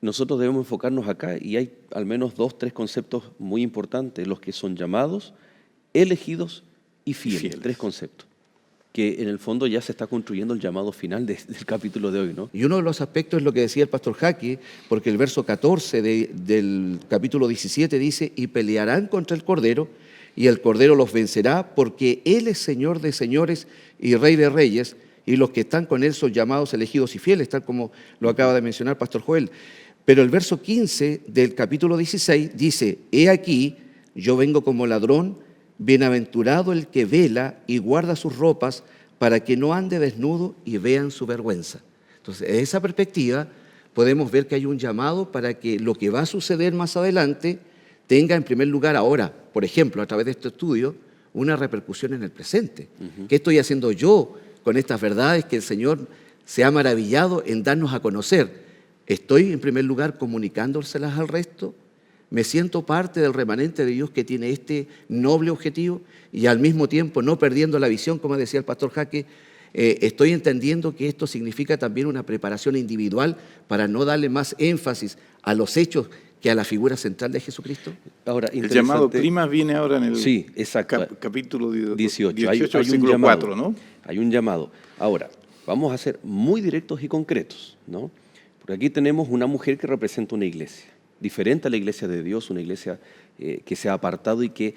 nosotros debemos enfocarnos acá, y hay al menos 2, 3 conceptos muy importantes: los que son llamados, elegidos y fieles. 3 conceptos, que en el fondo ya se está construyendo el llamado final del capítulo de hoy, ¿no? Y uno de los aspectos es lo que decía el pastor Jaque, porque el verso 14 del capítulo 17 dice, y pelearán contra el Cordero, y el Cordero los vencerá, porque Él es Señor de señores y Rey de reyes, y los que están con Él son llamados, elegidos y fieles, tal como lo acaba de mencionar pastor Joel. Pero el verso 15 del capítulo 16 dice, he aquí, yo vengo como ladrón, bienaventurado el que vela y guarda sus ropas para que no ande desnudo y vean su vergüenza. Entonces, en esa perspectiva podemos ver que hay un llamado para que lo que va a suceder más adelante tenga en primer lugar ahora, por ejemplo, a través de este estudio, una repercusión en el presente. ¿Qué estoy haciendo yo con estas verdades que el Señor se ha maravillado en darnos a conocer? ¿Estoy en primer lugar comunicándoselas al resto? ¿Me siento parte del remanente de Dios que tiene este noble objetivo? Y al mismo tiempo, no perdiendo la visión, como decía el pastor Jaque, estoy entendiendo que esto significa también una preparación individual para no darle más énfasis a los hechos que a la figura central de Jesucristo. Ahora, el llamado Primas viene ahora en el sí, exacto. Capítulo 18 hay versículo un llamado, 4, ¿no? Hay un llamado. Ahora, vamos a ser muy directos y concretos, ¿no? Porque aquí tenemos una mujer que representa una iglesia, diferente a la iglesia de Dios, una iglesia que se ha apartado y que,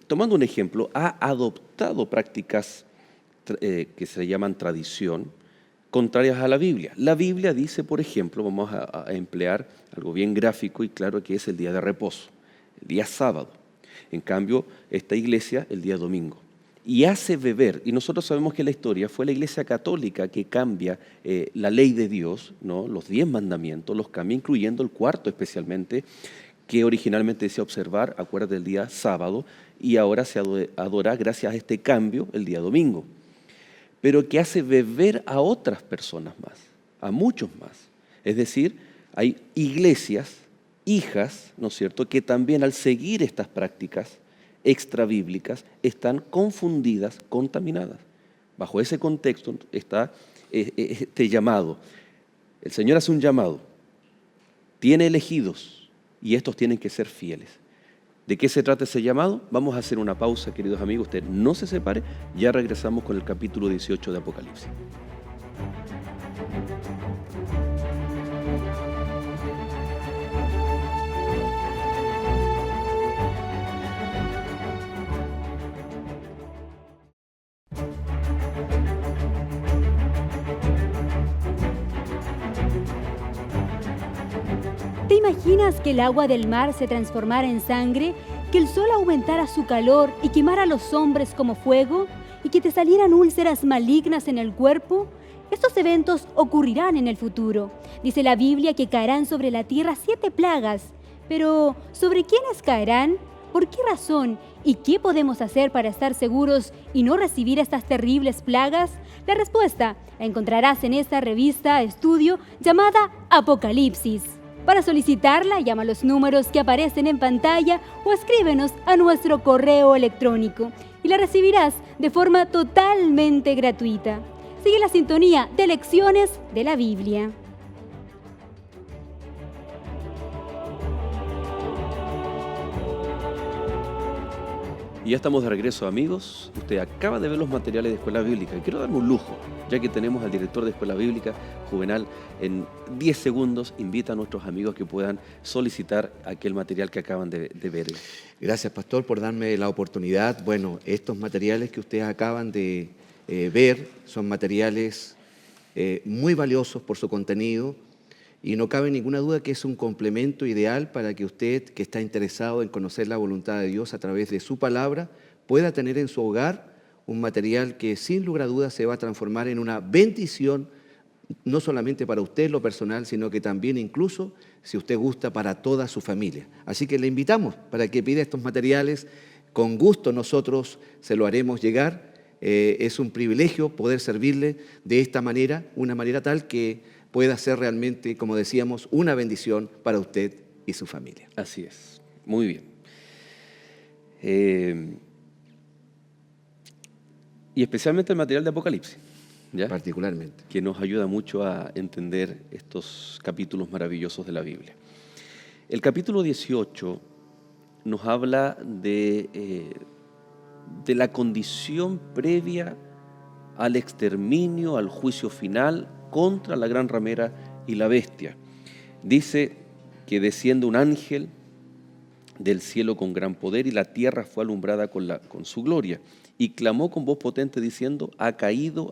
tomando un ejemplo, ha adoptado prácticas que se llaman tradición, contrarias a la Biblia. La Biblia dice, por ejemplo, vamos a emplear algo bien gráfico y claro, que es el día de reposo, el día sábado. En cambio, esta iglesia, el día domingo. Y hace beber, y nosotros sabemos que la historia fue la iglesia católica que cambia la ley de Dios, ¿no? Los 10 mandamientos, los cambia, incluyendo el 4º especialmente, que originalmente decía observar, acuérdate, del día sábado, y ahora se adora gracias a este cambio el día domingo. Pero que hace beber a otras personas más, a muchos más. Es decir, hay iglesias, hijas, ¿no es cierto?, que también al seguir estas prácticas extrabíblicas están confundidas, contaminadas. Bajo ese contexto está este llamado. El Señor hace un llamado, tiene elegidos y estos tienen que ser fieles. ¿De qué se trata ese llamado? Vamos a hacer una pausa, queridos amigos. Usted no se separe, ya regresamos con el capítulo 18 de Apocalipsis. ¿Te imaginas que el agua del mar se transformara en sangre, que el sol aumentara su calor y quemara a los hombres como fuego, y que te salieran úlceras malignas en el cuerpo? Estos eventos ocurrirán en el futuro. Dice la Biblia que caerán sobre la tierra 7 plagas. Pero, ¿sobre quiénes caerán? ¿Por qué razón? ¿Y qué podemos hacer para estar seguros y no recibir estas terribles plagas? La respuesta la encontrarás en esta revista estudio llamada Apocalipsis. Para solicitarla, llama a los números que aparecen en pantalla o escríbenos a nuestro correo electrónico y la recibirás de forma totalmente gratuita. Sigue la sintonía de Lecciones de la Biblia. Y ya estamos de regreso, amigos. Usted acaba de ver los materiales de Escuela Bíblica. Y quiero darme un lujo, ya que tenemos al director de Escuela Bíblica, Juvenal. En 10 segundos invita a nuestros amigos que puedan solicitar aquel material que acaban de ver. Gracias, pastor, por darme la oportunidad. Bueno, estos materiales que ustedes acaban de ver son materiales muy valiosos por su contenido y no cabe ninguna duda que es un complemento ideal para que usted, que está interesado en conocer la voluntad de Dios a través de su palabra, pueda tener en su hogar un material que sin lugar a dudas se va a transformar en una bendición, no solamente para usted lo personal, sino que también incluso, si usted gusta, para toda su familia. Así que le invitamos para que pida estos materiales. Con gusto nosotros se lo haremos llegar. Es un privilegio poder servirle de esta manera, una manera tal que pueda ser realmente, como decíamos, una bendición para usted y su familia. Así es. Muy bien. Y especialmente el material de Apocalipsis, ¿ya? Particularmente. Que nos ayuda mucho a entender estos capítulos maravillosos de la Biblia. El capítulo 18 nos habla de la condición previa al exterminio, al juicio final contra la gran ramera y la bestia. Dice que desciende un ángel del cielo con gran poder y la tierra fue alumbrada con su gloria. Y clamó con voz potente diciendo: ha caído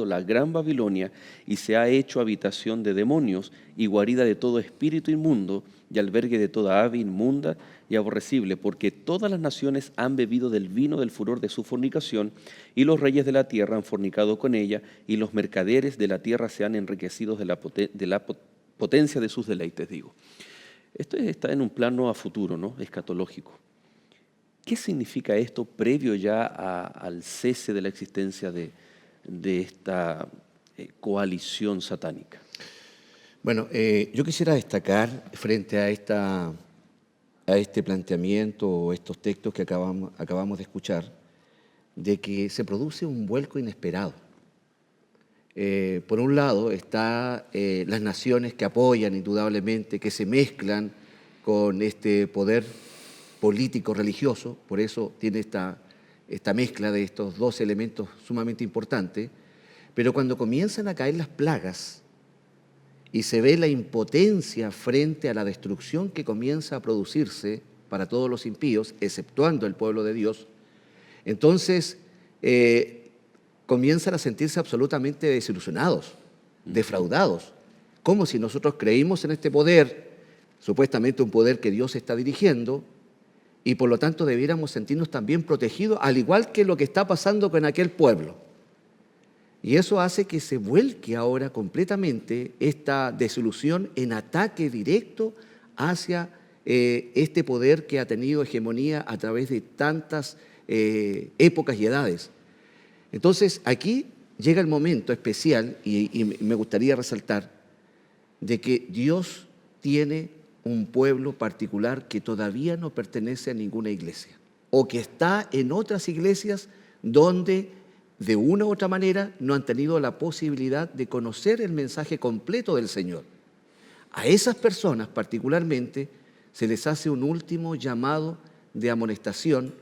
la gran Babilonia y se ha hecho habitación de demonios y guarida de todo espíritu inmundo y albergue de toda ave inmunda y aborrecible, porque todas las naciones han bebido del vino del furor de su fornicación y los reyes de la tierra han fornicado con ella y los mercaderes de la tierra se han enriquecido de la potencia de sus deleites, digo. Esto está en un plano a futuro, ¿no? Escatológico. ¿Qué significa esto previo ya al cese de la existencia de esta coalición satánica? Bueno, yo quisiera destacar frente a este planteamiento o estos textos que acabamos de escuchar, de que se produce un vuelco inesperado. Por un lado está las naciones que apoyan indudablemente, que se mezclan con este poder político religioso, por eso tiene esta mezcla de estos dos elementos sumamente importantes, pero cuando comienzan a caer las plagas y se ve la impotencia frente a la destrucción que comienza a producirse para todos los impíos, exceptuando el pueblo de Dios, entonces comienzan a sentirse absolutamente desilusionados, defraudados, como si nosotros creímos en este poder, supuestamente un poder que Dios está dirigiendo, y por lo tanto debiéramos sentirnos también protegidos, al igual que lo que está pasando con aquel pueblo. Y eso hace que se vuelque ahora completamente esta desilusión en ataque directo hacia este poder que ha tenido hegemonía a través de tantas épocas y edades. Entonces, aquí llega el momento especial, y me gustaría resaltar, de que Dios tiene un pueblo particular que todavía no pertenece a ninguna iglesia, o que está en otras iglesias donde de una u otra manera no han tenido la posibilidad de conocer el mensaje completo del Señor. A esas personas particularmente se les hace un último llamado de amonestación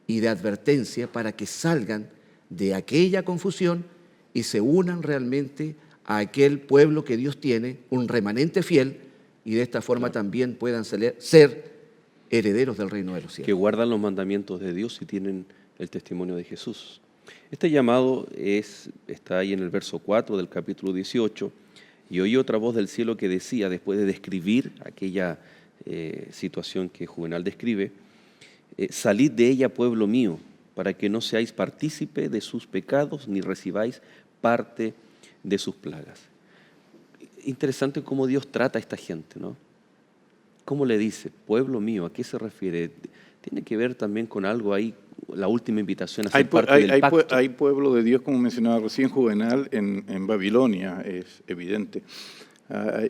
y de advertencia para que salgan de aquella confusión y se unan realmente a aquel pueblo que Dios tiene, un remanente fiel, y de esta forma también puedan ser herederos del reino de los cielos. Que guardan los mandamientos de Dios y tienen el testimonio de Jesús. Este llamado está ahí en el verso 4 del capítulo 18 Y oí otra voz del cielo que decía, después de describir aquella situación que Juvenal describe, salid de ella, pueblo mío, para que no seáis partícipe de sus pecados, ni recibáis parte de sus plagas. Interesante cómo Dios trata a esta gente, ¿no? ¿Cómo le dice? Pueblo mío, ¿a qué se refiere? Tiene que ver también con algo ahí, la última invitación a ser parte del pacto. Hay pueblo de Dios, como mencionaba recién Juvenal, en Babilonia, es evidente.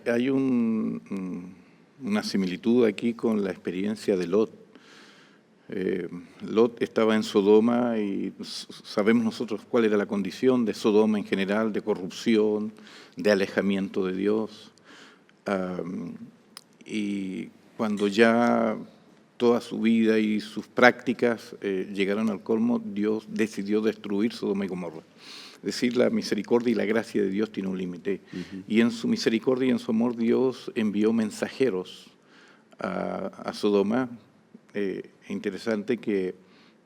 Hay una similitud aquí con la experiencia de Lot. Lot estaba en Sodoma y sabemos nosotros cuál era la condición de Sodoma en general, de corrupción, de alejamiento de Dios. Y cuando ya toda su vida y sus prácticas llegaron al colmo, Dios decidió destruir Sodoma y Gomorra. Es decir, la misericordia y la gracia de Dios tiene un límite. Y en su misericordia y en su amor Dios envió mensajeros a Sodoma. Es interesante que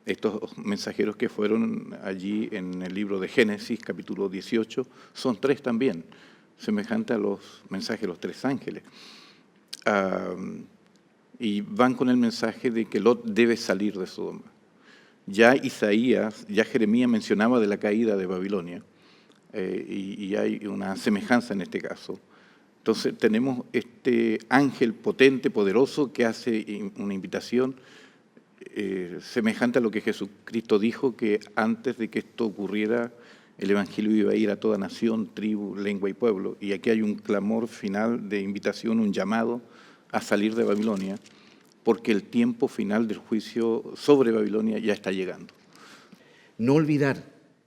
estos mensajeros que fueron allí en el libro de Génesis, capítulo 18, son 3 también, semejante a los mensajes de los 3 ángeles. Y van con el mensaje de que Lot debe salir de Sodoma. Ya Isaías, ya Jeremías mencionaba de la caída de Babilonia, y hay una semejanza en este caso. Entonces tenemos este ángel potente, poderoso, que hace una invitación semejante a lo que Jesucristo dijo, que antes de que esto ocurriera, el Evangelio iba a ir a toda nación, tribu, lengua y pueblo. Y aquí hay un clamor final de invitación, un llamado a salir de Babilonia, porque el tiempo final del juicio sobre Babilonia ya está llegando. No olvidar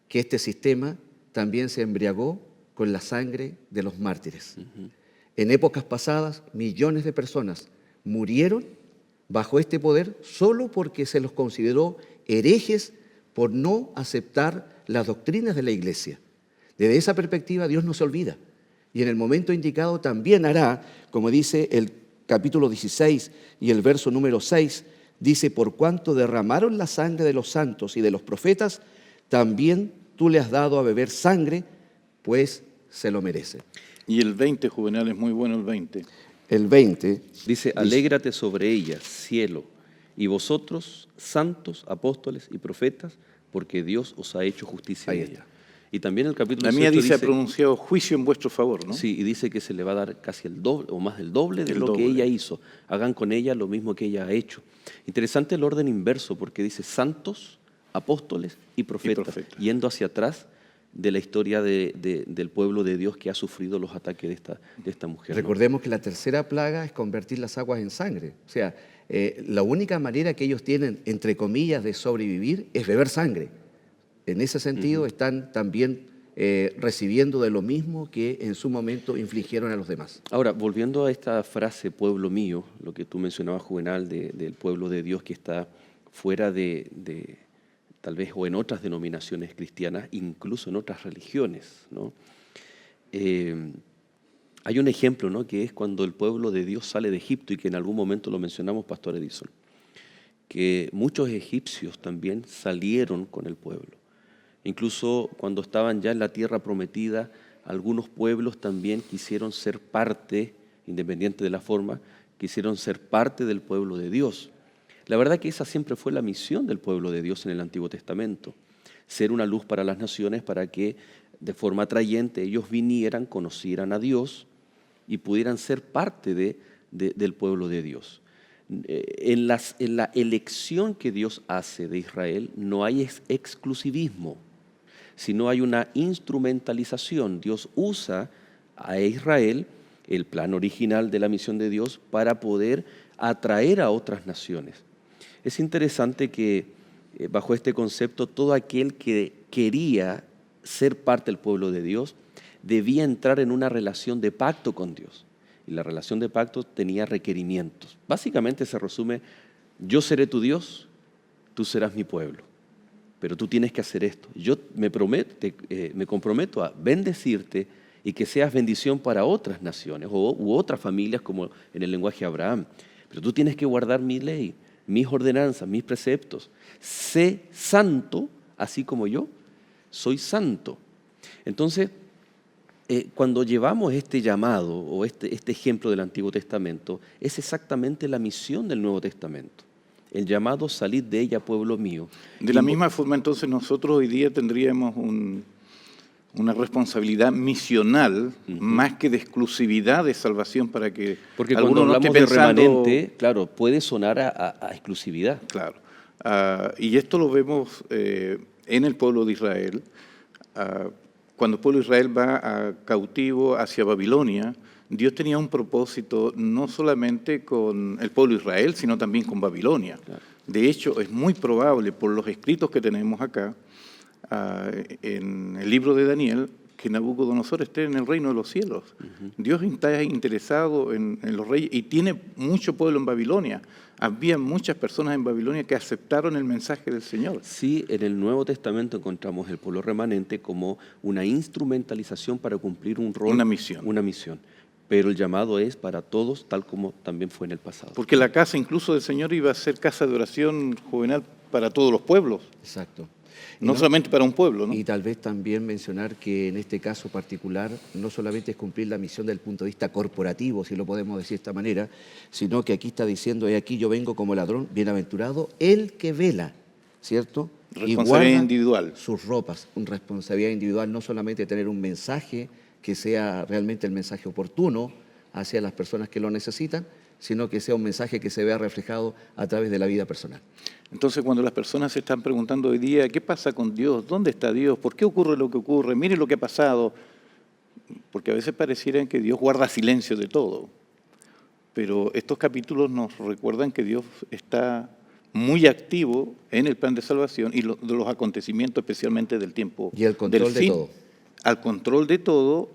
que este sistema también se embriagó con la sangre de los mártires. En épocas pasadas, millones de personas murieron bajo este poder solo porque se los consideró herejes por no aceptar las doctrinas de la Iglesia. Desde esa perspectiva, Dios no se olvida. Y en el momento indicado también hará, como dice el capítulo 16 y el verso número 6, dice, por cuanto derramaron la sangre de los santos y de los profetas, también tú le has dado a beber sangre, pues se lo merece. Y el 20, Juvenal, es muy bueno el 20. El 20 dice, alégrate sobre ella, cielo, y vosotros, santos, apóstoles y profetas, porque Dios os ha hecho justicia en ella. Y también el capítulo 18 la mía dice, ha pronunciado juicio en vuestro favor, ¿no? Sí, y dice que se le va a dar casi el doble o más del doble de lo que ella hizo. Hagan con ella lo mismo que ella ha hecho. Interesante el orden inverso, porque dice santos, apóstoles y profetas, yendo hacia atrás de la historia del pueblo de Dios que ha sufrido los ataques de esta mujer. Recordemos que la tercera plaga es convertir las aguas en sangre. O sea, la única manera que ellos tienen, entre comillas, de sobrevivir es beber sangre. En ese sentido están también recibiendo de lo mismo que en su momento infligieron a los demás. Ahora, volviendo a esta frase, pueblo mío, lo que tú mencionabas, Juvenal, del pueblo de Dios que está fuera de tal vez o en otras denominaciones cristianas, incluso en otras religiones, ¿no? Hay un ejemplo, ¿no?, que es cuando el pueblo de Dios sale de Egipto y que en algún momento lo mencionamos, Pastor Edison, que muchos egipcios también salieron con el pueblo. Incluso cuando estaban ya en la tierra prometida, algunos pueblos también quisieron ser parte, independiente de la forma, quisieron ser parte del pueblo de Dios. La verdad que esa siempre fue la misión del pueblo de Dios en el Antiguo Testamento, ser una luz para las naciones para que de forma atrayente ellos vinieran, conocieran a Dios y pudieran ser parte del pueblo de Dios. En la elección que Dios hace de Israel no hay exclusivismo, sino hay una instrumentalización. Dios usa a Israel, el plan original de la misión de Dios, para poder atraer a otras naciones. Es interesante que bajo este concepto todo aquel que quería ser parte del pueblo de Dios debía entrar en una relación de pacto con Dios. Y la relación de pacto tenía requerimientos. Básicamente se resume, yo seré tu Dios, tú serás mi pueblo. Pero tú tienes que hacer esto. Yo me comprometo a bendecirte y que seas bendición para otras naciones u otras familias, como en el lenguaje de Abraham. Pero tú tienes que guardar mi ley, mis ordenanzas, mis preceptos. Sé santo, así como yo soy santo. Entonces, cuando llevamos este llamado o este ejemplo del Antiguo Testamento, es exactamente la misión del Nuevo Testamento. El llamado, salid de ella, pueblo mío. De la misma forma, entonces, nosotros hoy día tendríamos una responsabilidad misional, más que de exclusividad de salvación para que Porque cuando alguno no hablamos esté de pensando, remanente, claro, puede sonar a exclusividad. Claro. Y esto lo vemos en el pueblo de Israel. Cuando el pueblo de Israel va a cautivo hacia Babilonia, Dios tenía un propósito no solamente con el pueblo de Israel, sino también con Babilonia. Claro. De hecho, es muy probable, por los escritos que tenemos acá, en el libro de Daniel, que Nabucodonosor esté en el reino de los cielos. Dios está interesado en los reyes y tiene mucho pueblo en Babilonia. Había muchas personas en Babilonia que aceptaron el mensaje del Señor. Sí, en el Nuevo Testamento encontramos el pueblo remanente como una instrumentalización para cumplir un rol. Una misión. Una misión. Pero el llamado es para todos, tal como también fue en el pasado. Porque la casa incluso del Señor iba a ser casa de oración juvenil para todos los pueblos, Exacto. no solamente para un pueblo, ¿no? Y tal vez también mencionar que en este caso particular no solamente es cumplir la misión desde el punto de vista corporativo, si lo podemos decir de esta manera, sino que aquí está diciendo, he aquí yo vengo como ladrón, bienaventurado el que vela, ¿cierto? Y Responsabilidad guarda individual. sus ropas, una responsabilidad individual, no solamente tener un mensaje que sea realmente el mensaje oportuno hacia las personas que lo necesitan, sino que sea un mensaje que se vea reflejado a través de la vida personal. Entonces, cuando las personas se están preguntando hoy día, ¿qué pasa con Dios? ¿Dónde está Dios? ¿Por qué ocurre lo que ocurre? Mire lo que ha pasado. Porque a veces pareciera que Dios guarda silencio de todo. Pero estos capítulos nos recuerdan que Dios está muy activo en el plan de salvación y de los acontecimientos, especialmente del tiempo Y el control del de fin. todo. Al control de todo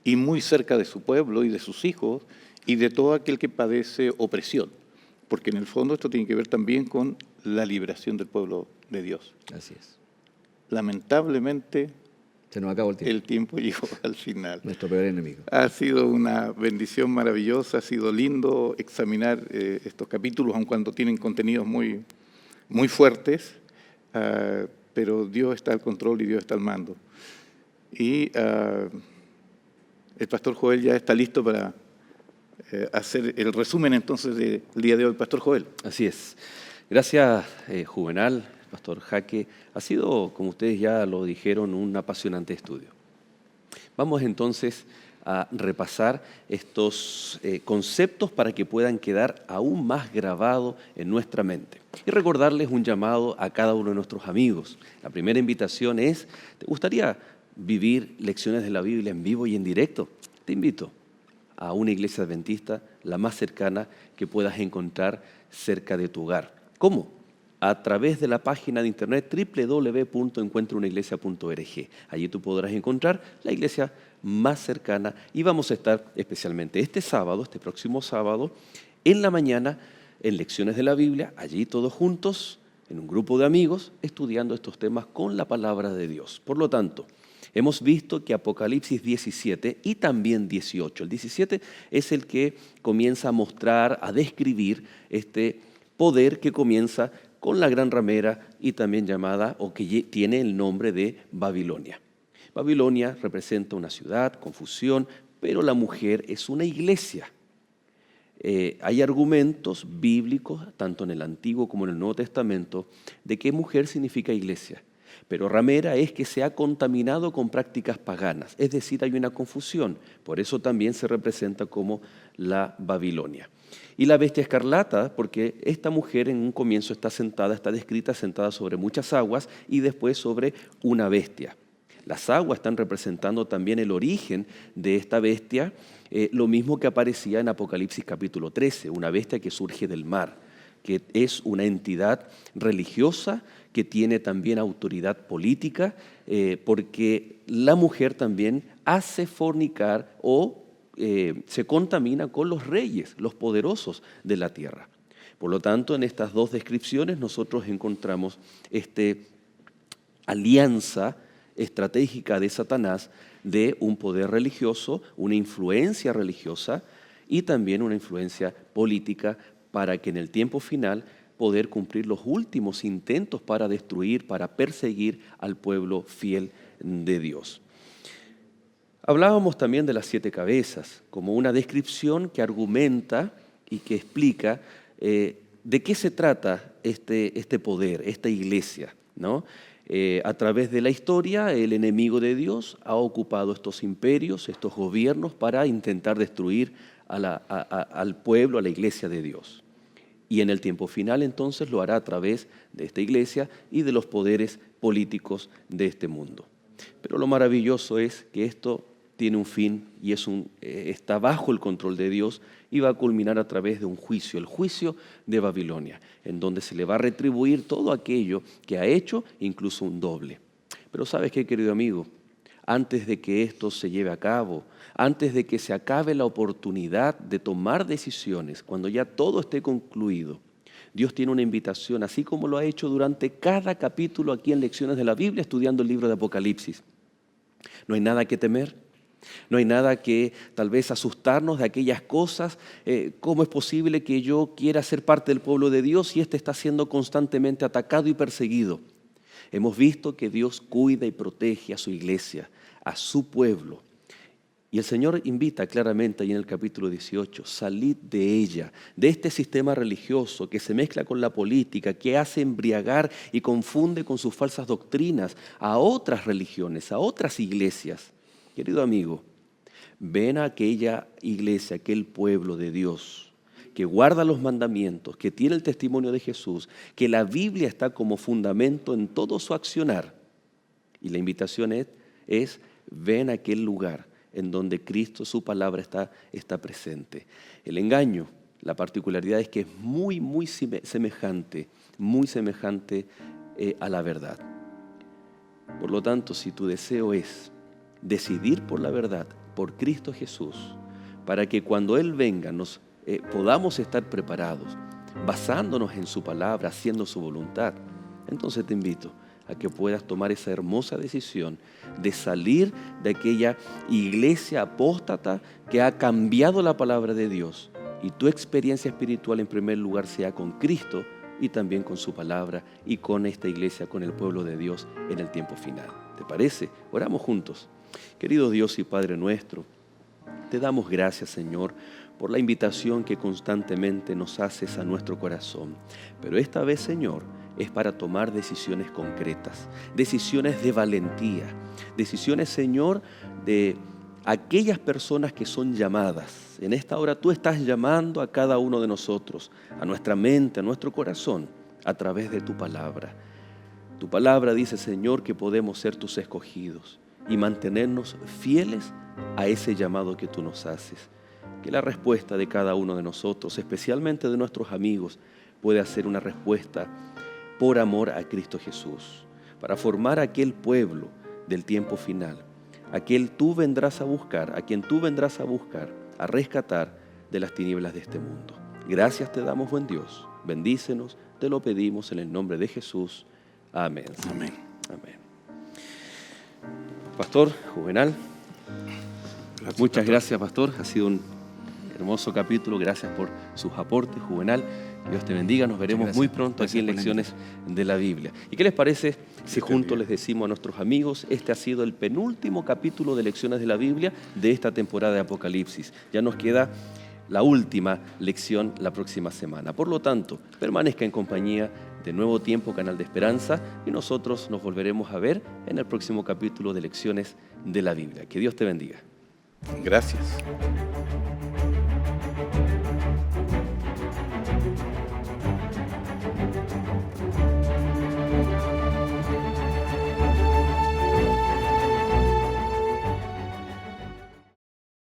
y muy cerca de su pueblo y de sus hijos y de todo aquel que padece opresión. Porque en el fondo esto tiene que ver también con la liberación del pueblo de Dios. Así es. Lamentablemente, Se nos acabó el tiempo. el tiempo llegó al final. Nuestro peor enemigo. Ha sido una bendición maravillosa, ha sido lindo examinar estos capítulos, aun cuando tienen contenidos muy, muy fuertes, pero Dios está al control y Dios está al mando. Y el pastor Joel ya está listo para hacer el resumen entonces del día de hoy. Pastor Joel. Así es. Gracias, Juvenal, Pastor Jaque. Ha sido, como ustedes ya lo dijeron, un apasionante estudio. Vamos entonces a repasar estos conceptos para que puedan quedar aún más grabados en nuestra mente. Y recordarles un llamado a cada uno de nuestros amigos. La primera invitación es, ¿te gustaría vivir lecciones de la Biblia en vivo y en directo? Te invito a una iglesia adventista, la más cercana que puedas encontrar cerca de tu hogar. ¿Cómo? A través de la página de internet www.encuentraunaiglesia.org. Allí tú podrás encontrar la iglesia más cercana y vamos a estar especialmente este próximo sábado, en la mañana, en lecciones de la Biblia, allí todos juntos, en un grupo de amigos, estudiando estos temas con la palabra de Dios. Por lo tanto, hemos visto que Apocalipsis 17 y también 18, el 17 es el que comienza a mostrar, a describir este poder que comienza con la gran ramera y también llamada, o que tiene el nombre de Babilonia. Babilonia representa una ciudad, confusión, pero la mujer es una iglesia. Hay argumentos bíblicos, tanto en el Antiguo como en el Nuevo Testamento, de que mujer significa iglesia. Pero ramera es que se ha contaminado con prácticas paganas, es decir, hay una confusión. Por eso también se representa como la Babilonia. Y la bestia escarlata, porque esta mujer en un comienzo está descrita sentada sobre muchas aguas y después sobre una bestia. Las aguas están representando también el origen de esta bestia, lo mismo que aparecía en Apocalipsis capítulo 13, una bestia que surge del mar, que es una entidad religiosa que tiene también autoridad política, porque la mujer también hace fornicar o se contamina con los reyes, los poderosos de la tierra. Por lo tanto, en estas dos descripciones nosotros encontramos esta alianza estratégica de Satanás de un poder religioso, una influencia religiosa y también una influencia política para que en el tiempo final poder cumplir los últimos intentos para destruir, para perseguir al pueblo fiel de Dios. Hablábamos también de las 7 cabezas, como una descripción que argumenta y que explica de qué se trata este poder, esta iglesia, ¿no? A través de la historia, el enemigo de Dios ha ocupado estos imperios, estos gobiernos, para intentar destruir al pueblo, a la iglesia de Dios. Y en el tiempo final, entonces, lo hará a través de esta iglesia y de los poderes políticos de este mundo. Pero lo maravilloso es que esto tiene un fin y está bajo el control de Dios y va a culminar a través de un juicio, el juicio de Babilonia, en donde se le va a retribuir todo aquello que ha hecho, incluso un doble. Pero ¿sabes qué, querido amigo? Antes de que esto se lleve a cabo, antes de que se acabe la oportunidad de tomar decisiones, cuando ya todo esté concluido, Dios tiene una invitación, así como lo ha hecho durante cada capítulo aquí en Lecciones de la Biblia, estudiando el libro de Apocalipsis. No hay nada que temer. No hay nada que tal vez asustarnos de aquellas cosas. ¿Cómo es posible que yo quiera ser parte del pueblo de Dios y éste está siendo constantemente atacado y perseguido? Hemos visto que Dios cuida y protege a su iglesia, a su pueblo. Y el Señor invita claramente ahí en el capítulo 18, salid de ella, de este sistema religioso que se mezcla con la política, que hace embriagar y confunde con sus falsas doctrinas a otras religiones, a otras iglesias. Querido amigo, ven a aquella iglesia, aquel pueblo de Dios que guarda los mandamientos, que tiene el testimonio de Jesús, que la Biblia está como fundamento en todo su accionar. Y la invitación es ven a aquel lugar en donde Cristo, su palabra, está presente. El engaño, la particularidad es que es muy semejante a la verdad. Por lo tanto, si tu deseo es decidir por la verdad, por Cristo Jesús, para que cuando Él venga podamos estar preparados, basándonos en su palabra, haciendo su voluntad, entonces te invito a que puedas tomar esa hermosa decisión de salir de aquella iglesia apóstata que ha cambiado la palabra de Dios, y tu experiencia espiritual en primer lugar sea con Cristo y también con su palabra y con esta iglesia, con el pueblo de Dios en el tiempo final. ¿Te parece? Oramos juntos. Querido Dios y Padre nuestro, te damos gracias, Señor, por la invitación que constantemente nos haces a nuestro corazón. Pero esta vez, Señor, es para tomar decisiones concretas, decisiones de valentía, decisiones, Señor, de aquellas personas que son llamadas. En esta hora tú estás llamando a cada uno de nosotros, a nuestra mente, a nuestro corazón, a través de tu palabra. Tu palabra dice, Señor, que podemos ser tus escogidos y mantenernos fieles a ese llamado que tú nos haces. Que la respuesta de cada uno de nosotros, especialmente de nuestros amigos, pueda ser una respuesta por amor a Cristo Jesús, para formar aquel pueblo del tiempo final, a quien tú vendrás a buscar, a rescatar de las tinieblas de este mundo. Gracias te damos, buen Dios. Bendícenos, te lo pedimos en el nombre de Jesús. Amén. Amén. Amén. Pastor Juvenal, muchas gracias, Pastor. Ha sido un hermoso capítulo. Gracias por sus aportes, Juvenal. Dios te bendiga. Nos veremos muy pronto aquí en Lecciones de la Biblia. ¿Y qué les parece si juntos les decimos a nuestros amigos, este ha sido el penúltimo capítulo de Lecciones de la Biblia de esta temporada de Apocalipsis? Ya nos queda la última lección la próxima semana. Por lo tanto, permanezca en compañía de Nuevo Tiempo, Canal de Esperanza, y nosotros nos volveremos a ver en el próximo capítulo de Lecciones de la Biblia. Que Dios te bendiga. Gracias.